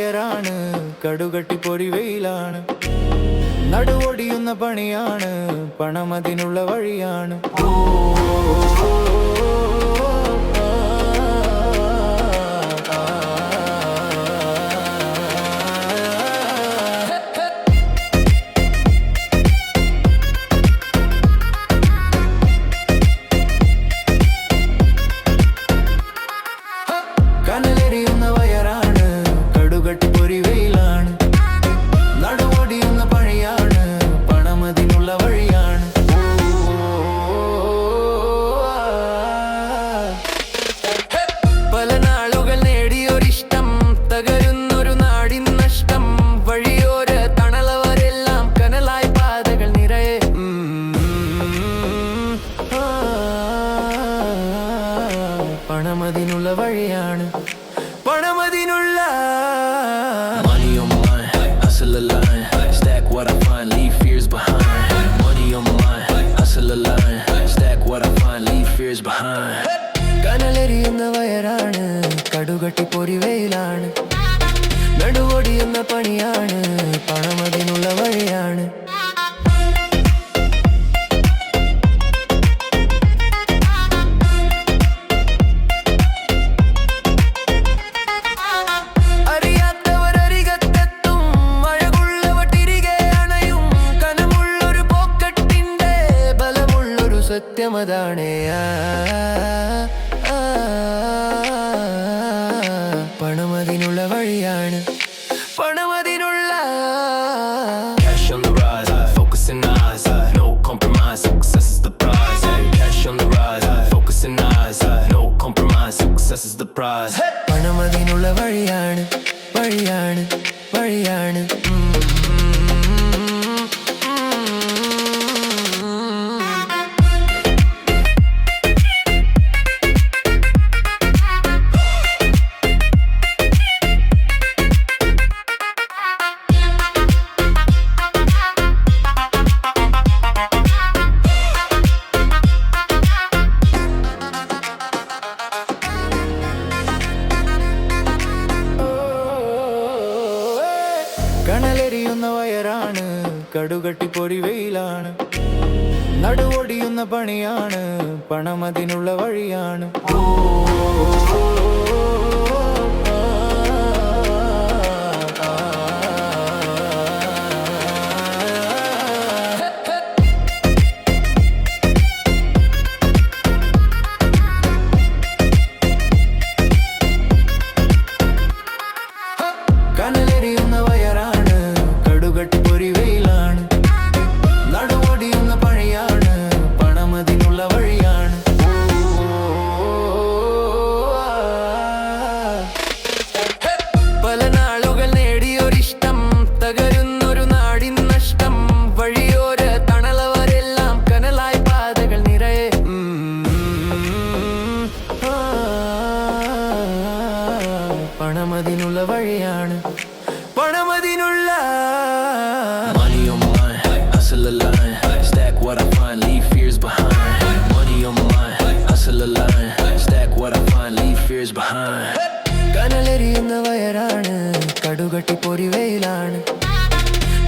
വയറാണ്, കടുകട്ടി പൊരിവെയിലാണ്, നടുവൊടിയുന്ന പണിയാണ്, പണമതിനുള്ള വഴിയാണ്. കനലെറിയുന്ന വയറാണ്, കടുകട്ടി പൊരിവെയിലാണ്, നടുവൊടിയുന്ന പണിയാണ്, പണമതിനുള്ള വഴിയാണ്. പല നാളുകൾ നേടിയൊരിഷ്ടം, തകരുന്നൊരു നാടിൻ നഷ്ടം, വഴിയോര തണലവരെല്ലാം കനലായി പാതകൾ നിറയെ. പണമതിനുള്ള വഴിയാണ്, പണമതിനുള്ള. Money on mine, hustle a line, stack what I find, leave fears behind. Money on mine, hustle a line, stack what I find, leave fears behind. കനലെറിയുന്ന വയറാണ്, കടുകട്ടി പൊരിവെയിലാണ്, നടുവൊടിയുന്ന പണിയാണ്, പണമതിനുള്ള വഴിയാണ്. സത്യമതാണ് പണമതിനുള്ള വഴിയാണ്, പണമതിനുള്ള. Cash on the rise, focusing eyes, no compromise, success is the prize. Cash on the rise, focusing eyes, no compromise, success is the prize. പണമതിനുള്ള വഴിയാണ്, വഴിയാണ്, വഴിയാണ്. കനലെറിയുന്ന വയറാണ്, കടുകട്ടി പൊരിവെയിലാണ്, നടുവൊടിയുന്ന പണിയാണ്, പണമതിനുള്ള വഴിയാണ്. കനലെറിയുന്ന വയറാണ്, കടുകട്ടി പൊരിവെയിലാണ്, നടുവൊടിയുന്ന പണിയാണ്, പണമതിനുള്ള വഴിയാണ്. പല നാളുകൾ നേടിയൊരിഷ്ടം, തകരുന്നൊരു നാടിൻ നഷ്ടം, വഴിയോര തണലവരെല്ലാം കനലായി പാതകൾ നിറയെ. പണമതിനുള്ള വഴിയാണ്, പണമതിനുള്ള. Money on mine, hustle a line, stack what I find, leave fears behind. Money on mine, hustle a line, stack what I find, leave fears behind. കനലെറിയുന്ന വയറാണ്, കടുകട്ടി പൊരിവെയിലാണ്,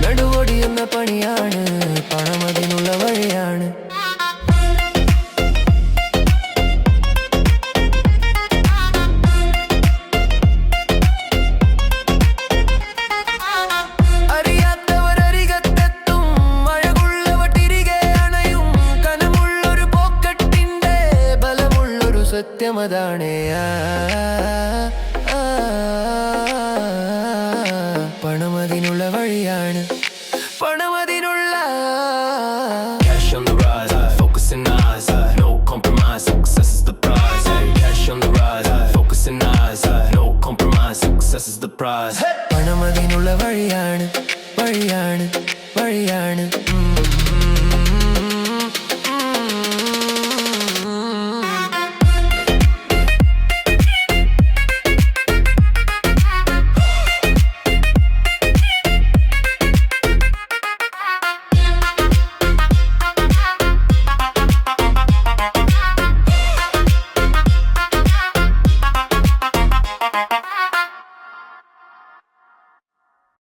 നടുവൊടിയുന്ന പണിയാണ്, പണമതിനുള്ള വഴിയാണ്. സത്യമതാണ്